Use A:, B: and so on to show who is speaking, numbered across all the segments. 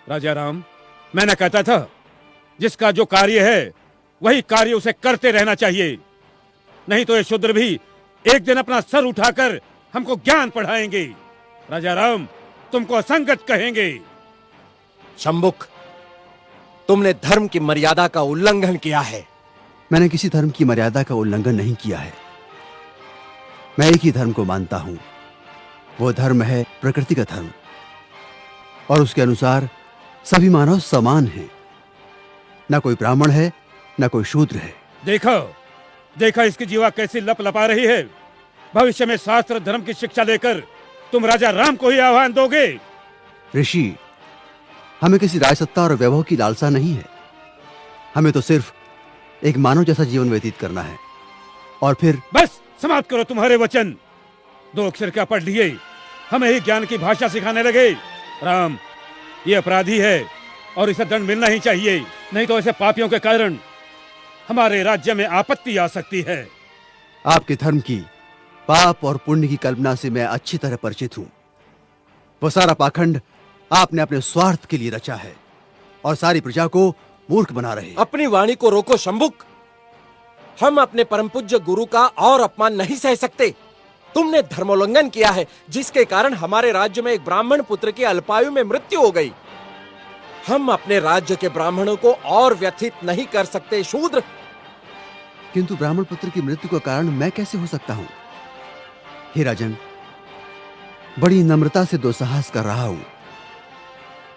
A: राजा राम, मैंने कहता था जिसका जो कार्य है वही कार्य उसे करते रहना चाहिए, नहीं तो ये शूद्र भी एक दिन अपना सर उठाकर हमको ज्ञान पढ़ाएंगे। राजा राम, तुमको असंगत कहेंगे।
B: शंभुक, तुमने धर्म की मर्यादा का उल्लंघन किया है।
C: मैंने किसी धर्म की मर्यादा का उल्लंघन नहीं किया है। मैं एक ही धर्म को मानता हूं, वो धर्म है प्रकृति का धर्म, और उसके अनुसार सभी मानव समान हैं। ना कोई ब्राह्मण है, ना कोई शूद्र है।
A: देखो देखा इसकी जीवा कैसी लप लपा रही है। भविष्य में शास्त्र धर्म की शिक्षा लेकर तुम राजा राम को ही आह्वान दोगे।
C: ऋषि, हमें किसी राजसत्ता और वैभव की लालसा नहीं है। हमें तो सिर्फ एक मानव जैसा जीवन व्यतीत करना है। और फिर
A: बस समाप्त करो तुम्हारे वचन। 2 अक्षर क्या पढ़ लिए, हमें ही ज्ञान की भाषा सिखाने लगे। राम, ये अपराधी है और इसे दंड मिलना ही चाहिए, नहीं तो ऐसे पापियों के कारण हमारे राज्य में आपत्ति आ सकती है।
C: आपके धर्म की पाप और पुण्य की कल्पना से मैं अच्छी तरह परिचित हूं। वो सारा पाखंड आपने अपने स्वार्थ के लिए रचा है और सारी प्रजा को मूर्ख बना रहे।
B: अपनी वाणी को रोको शंभुक। हम अपने परम पूज्य गुरु का और अपमान नहीं सह सकते। तुमने धर्मोल्लंघन किया है, जिसके कारण हमारे राज्य में एक ब्राह्मण पुत्र की अल्पायु में मृत्यु हो गई। हम अपने राज्य के ब्राह्मणों को और व्यथित नहीं कर सकते शूद्र।
C: किंतु ब्राह्मण पुत्र की मृत्यु का कारण मैं कैसे हो सकता हूं? हे राजन, बड़ी नम्रता से दुस्साहस कर रहा हूं।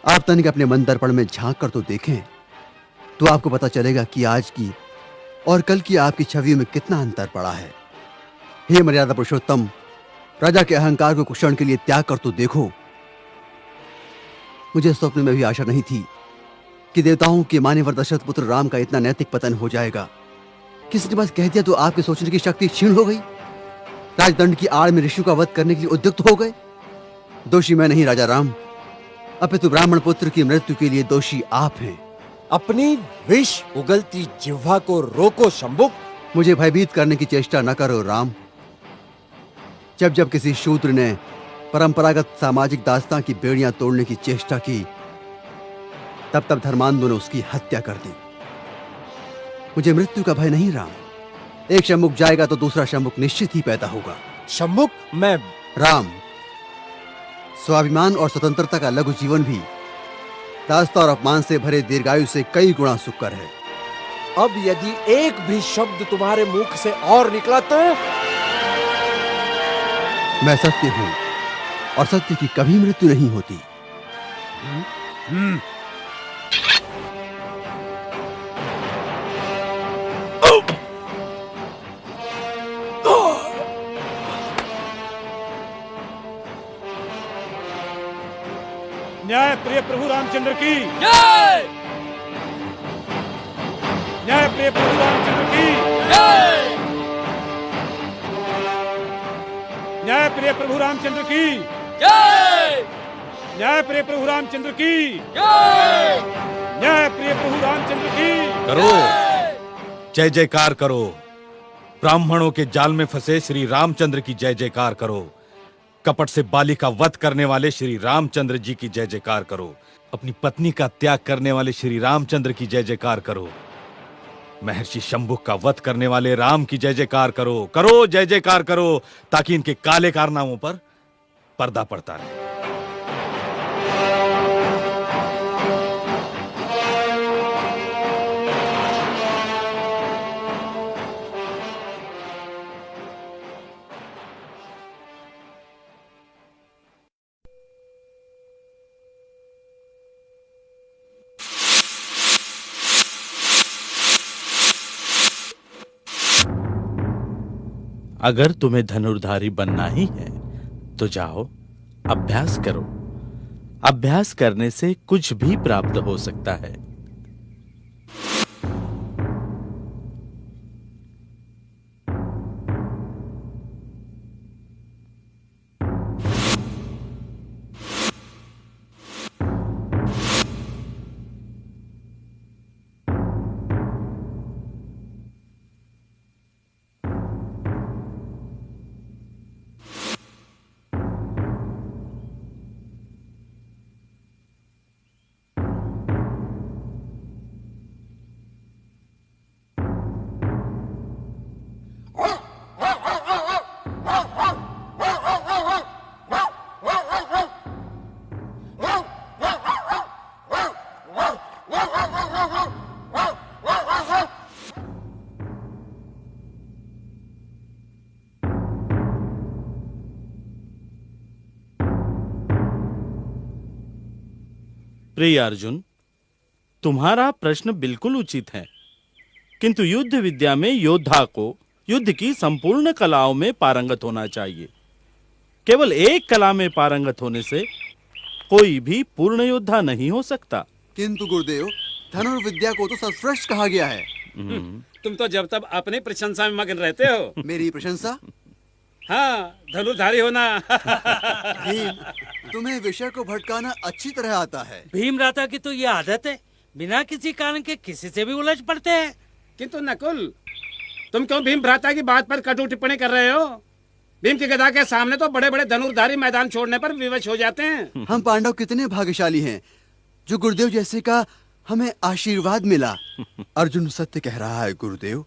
C: आप तनिक अपने मन दर्पण में झांक कर तो देखें, तो आपको पता चलेगा कि आज की और कल की आपकी छवियों में कितना अंतर पड़ा है। हे मर्यादा पुरुषोत्तम, राजा के अहंकार को कुछ क्षण के लिए त्याग कर तो देखो। मुझे स्वप्न में भी आशा नहीं थी कि देवताओं के मान्यवर दशरथ पुत्र राम का इतना नैतिक पतन हो जाएगा। किसी ने बस कह दिया तो आपके सोचने की शक्ति क्षीण हो गई। राजदंड की आड़ में ऋषियों का वध करने के लिए उद्युक्त हो गए। दोषी मैं नहीं राजा राम, अपितु ब्राह्मण पुत्र की मृत्यु के लिए दोषी आप हैं।
B: अपनी विष उगलती जिह्वा को रोको शंभुक।
C: मुझे भयभीत करने की चेष्टा न करो राम। जब जब किसी शूद्र ने परंपरागत सामाजिक दास्तां की बेड़ियां तोड़ने की चेष्टा की, तब तब धर्मांधों ने उसकी हत्या कर दी। मुझे मृत्यु का भय नहीं राम। एक शंभुक जाएगा तो दूसरा शंभुक निश्चित ही पैदा होगा।
B: शंभुक, मैं
C: राम, स्वाभिमान और स्वतंत्रता का लघु जीवन भी दास्ता और अपमान से भरे दीर्घायु से कई गुणा सुकर है।
B: अब यदि एक भी शब्द तुम्हारे मुख से और निकला तो
C: मैं सत्य हूं और सत्य की कभी मृत्यु नहीं होती।
A: न्याय प्रिय प्रभु रामचंद्र की
D: जय।
A: न्याय प्रिय प्रभु रामचंद्र की
D: जय।
A: न्याय प्रिय प्रभु रामचंद्र की
D: जय।
A: न्याय प्रिय प्रभु रामचंद्र की
D: जय।
A: न्याय प्रिय प्रभु रामचंद्र की
E: करो, जय जयकार करो। ब्राह्मणों के जाल में फंसे श्री रामचंद्र की जय जयकार करो। कपट से बाली का वध करने वाले श्री रामचंद्र जी की जय जयकार करो। अपनी पत्नी का त्याग करने वाले श्री रामचंद्र की जय जयकार करो। महर्षि शंभुक का वध करने वाले राम की जय जयकार करो। करो, जय जयकार करो, ताकि इनके काले कारनामों पर पर्दा पड़ता रहे।
F: अगर तुम्हें धनुर्धारी बनना ही है तो जाओ, अभ्यास करो। अभ्यास करने से कुछ भी प्राप्त हो सकता है। प्रिय अर्जुन, तुम्हारा प्रश्न बिल्कुल उचित है, किंतु युद्ध विद्या में योद्धा को युद्ध की संपूर्ण कलाओं में पारंगत होना चाहिए। केवल एक कला में पारंगत होने से कोई भी पूर्ण योद्धा नहीं हो सकता।
C: किंतु गुरुदेव, धनुर्विद्या को तो सर्वश्रेष्ठ कहा गया है।
A: तुम तो जब तब अपनी प्रशंसा में मगन रहते हो।
C: मेरी प्रशंसा?
A: हाँ, धनुर्धारी होना।
C: भीम, तुम्हें विषय को भटकाना अच्छी तरह आता है।
D: भीमराता की तो ये आदत है, बिना किसी कारण के किसी से भी उलझ पड़ते हैं।
A: किंतु नकुल, तुम क्यों भीम भ्राता की बात पर कटु टिप्पणी कर रहे हो? भीम की गदा के सामने तो बड़े बड़े धनुर्धारी मैदान छोड़ने पर विवश हो जाते हैं।
C: हम पांडव कितने भाग्यशाली हैं जो गुरुदेव जैसे का हमें आशीर्वाद मिला। अर्जुन सत्य कह रहा है गुरुदेव,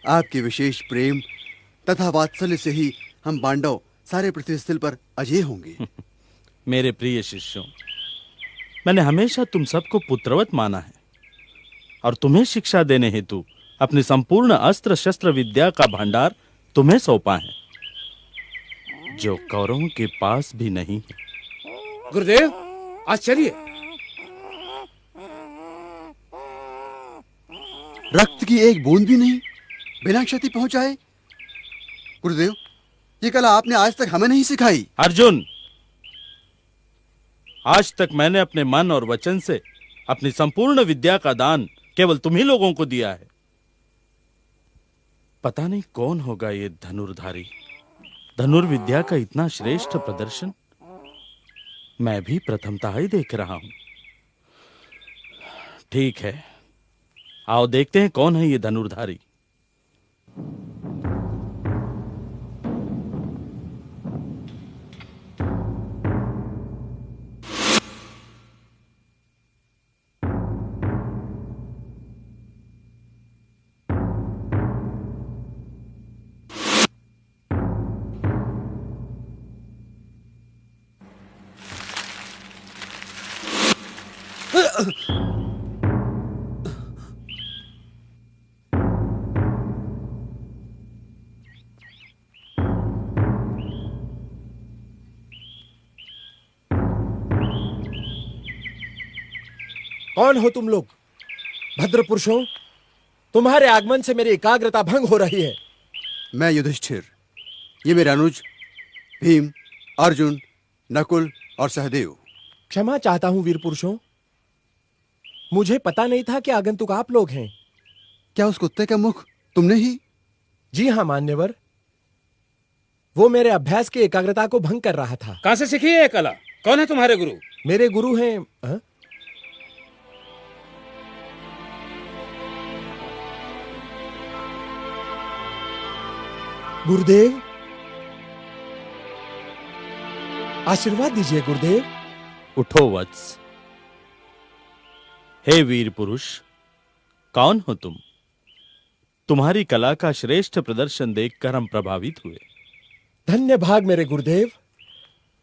C: आपके विशेष प्रेम तथा वात्सल्य से ही हम पांडव सारे पृथ्वी स्थल पर अजय होंगे।
F: मेरे प्रिय शिष्यों, मैंने हमेशा तुम सबको पुत्रवत माना है और तुम्हें शिक्षा देने हेतु अपनी संपूर्ण अस्त्र शस्त्र विद्या का भंडार तुम्हें सौंपा है, जो कौरवों के पास भी नहीं है।
A: गुरुदेव, आश्चर्य!
C: रक्त की एक बूंद भी नहीं, बिना क्षति पहुंचाए। गुरुदेव, ये कला आपने आज तक हमें नहीं सिखाई।
F: अर्जुन, आज तक मैंने अपने मन और वचन से अपनी संपूर्ण विद्या का दान केवल तुम्ही लोगों को दिया है। पता नहीं कौन होगा ये धनुर्धारी। धनुर्विद्या का इतना श्रेष्ठ प्रदर्शन मैं भी प्रथमतः ही देख रहा हूं। ठीक है, आओ देखते हैं कौन है ये धनुर्धारी।
B: कौन हो तुम लोग? भद्र पुरुषों, तुम्हारे आगमन से मेरी एकाग्रता भंग हो रही है।
C: मैं युधिष्ठिर, ये मेरे अनुज भीम, अर्जुन, नकुल और सहदेव।
B: क्षमा चाहता हूं वीर पुरुषों, मुझे पता नहीं था कि आगंतुक आप लोग हैं।
C: क्या उस कुत्ते का मुख तुमने ही?
B: जी हां मान्यवर, वो मेरे अभ्यास की एकाग्रता को भंग कर रहा था।
A: कहां से सीखी है ये कला? कौन है तुम्हारे गुरु?
B: मेरे गुरु हैं गुरुदेव। आशीर्वाद दीजिए गुरुदेव।
F: उठो वत्स। हे वीर पुरुष, कौन हो तुम? तुम्हारी कला का श्रेष्ठ प्रदर्शन देखकर हम प्रभावित हुए।
B: धन्य भाग मेरे गुरुदेव,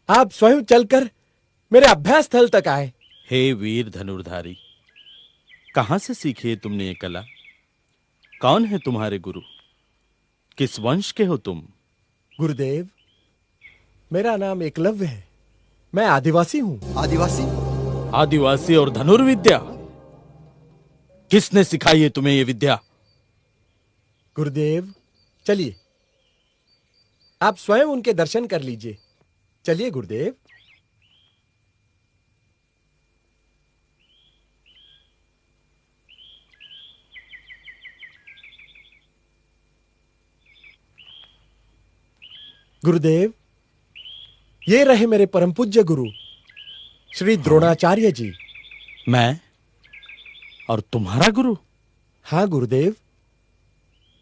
B: आप स्वयं चलकर मेरे अभ्यास स्थल तक आए।
F: हे वीर धनुर्धारी, कहां से सीखी है तुमने ये कला? कौन है तुम्हारे गुरु? किस वंश के हो तुम?
B: गुरुदेव, मेरा नाम एकलव्य है, मैं आदिवासी हूं।
C: आदिवासी?
F: आदिवासी और धनुर्विद्या? किसने सिखाई है तुम्हें ये विद्या?
B: गुरुदेव, चलिए आप स्वयं उनके दर्शन कर लीजिए। चलिए गुरुदेव। गुरुदेव, ये रहे मेरे परम पूज्य गुरु श्री द्रोणाचार्य जी।
F: मैं और तुम्हारा गुरु?
B: हाँ गुरुदेव,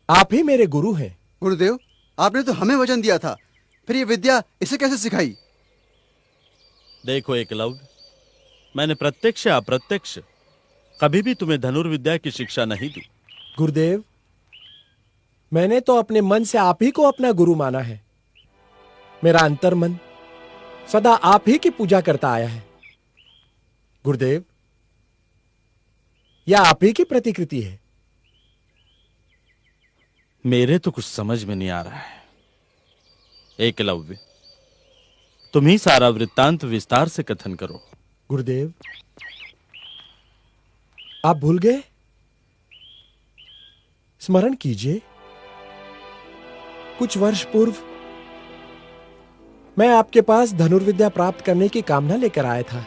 B: आप ही मेरे गुरु हैं।
C: गुरुदेव, आपने तो हमें वचन दिया था, फिर ये विद्या इसे कैसे सिखाई?
F: देखो एकलव्य, मैंने प्रत्यक्ष या अप्रत्यक्ष कभी भी तुम्हें धनुर्विद्या की शिक्षा नहीं दी।
B: गुरुदेव, मैंने तो अपने मन से आप ही को अपना गुरु माना है। मेरा अंतर्मन सदा आप ही की पूजा करता आया है। गुरुदेव, यह आप ही की प्रतिकृति है।
F: मेरे तो कुछ समझ में नहीं आ रहा है। एकलव्य, तुम ही सारा वृत्तांत विस्तार से कथन करो।
B: गुरुदेव, आप भूल गए? स्मरण कीजिए, कुछ वर्ष पूर्व मैं आपके पास धनुर्विद्या प्राप्त करने की कामना लेकर आया था,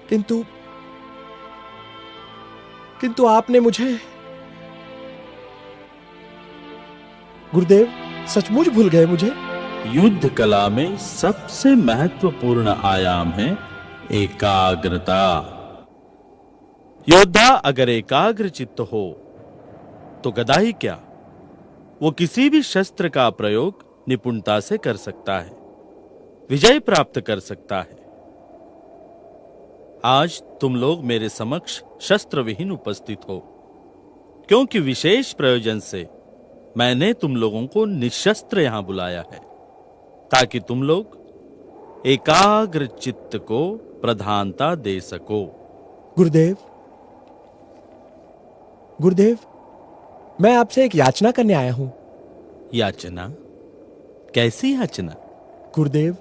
B: किंतु आपने मुझे, गुरुदेव सचमुच भूल गए मुझे?
F: युद्ध कला में सबसे महत्वपूर्ण आयाम है एकाग्रता। योद्धा अगर एकाग्र चित्त हो तो गदा ही क्या, वो किसी भी शस्त्र का प्रयोग निपुणता से कर सकता है, विजय प्राप्त कर सकता है। आज तुम लोग मेरे समक्ष शस्त्र विहीन उपस्थित हो, क्योंकि विशेष प्रयोजन से मैंने तुम लोगों को निशस्त्र यहां बुलाया है, ताकि तुम लोग एकाग्र चित्त को प्रधानता दे सको।
B: गुरुदेव, गुरुदेव, मैं आपसे एक याचना करने आया हूं।
F: याचना? कैसी याचना?
B: गुरुदेव,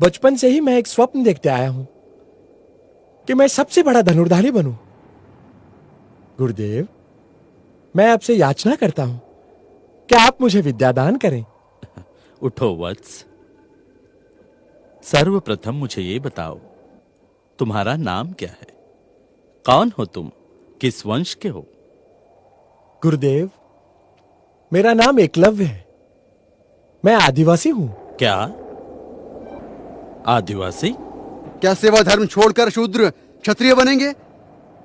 B: बचपन से ही मैं एक स्वप्न देखते आया हूं कि मैं सबसे बड़ा धनुर्धारी बनूं। गुरुदेव, मैं आपसे याचना करता हूं कि आप मुझे विद्यादान करें।
F: उठो वत्स, सर्वप्रथम मुझे ये बताओ, तुम्हारा नाम क्या है? कौन हो तुम? किस वंश के हो?
B: गुरुदेव, मेरा नाम एकलव्य है। मैं आदिवासी हूं।
F: क्या आदिवासी?
C: क्या सेवा धर्म छोड़कर शूद्र क्षत्रिय बनेंगे?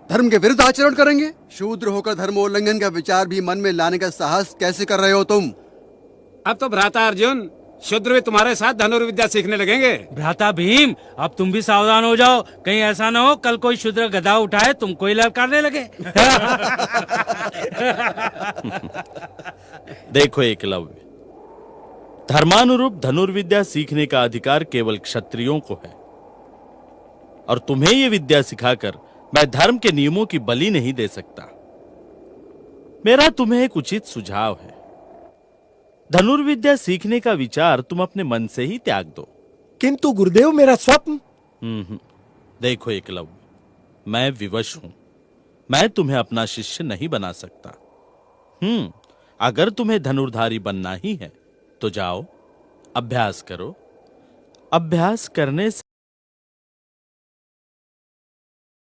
C: धर्म के विरुद्ध आचरण करेंगे? शूद्र होकर धर्मोल्लंघन का विचार भी मन में लाने का साहस कैसे कर रहे हो तुम?
A: अब तो भ्राता अर्जुन, शूद्र भी तुम्हारे साथ धनुर्विद्या सीखने लगेंगे।
D: भ्राता भीम, अब तुम भी सावधान हो जाओ, कहीं ऐसा ना हो कल कोई शूद्र गदा उठाए तुमको ही ललकारने लगे।
F: देखो एकलव्य, धर्मानुरूप धनुर्विद्या सीखने का अधिकार केवल क्षत्रियों को है, और तुम्हें यह विद्या सिखाकर मैं धर्म के नियमों की बलि नहीं दे सकता। मेरा तुम्हें एक उचित सुझाव है, धनुर्विद्या सीखने का विचार तुम अपने मन से ही त्याग दो।
B: किंतु गुरुदेव, मेरा स्वप्न।
F: देखो एकलव्य, मैं विवश हूं, मैं तुम्हें अपना शिष्य नहीं बना सकता। अगर तुम्हें धनुर्धारी बनना ही है तो जाओ, अभ्यास करो। अभ्यास करने से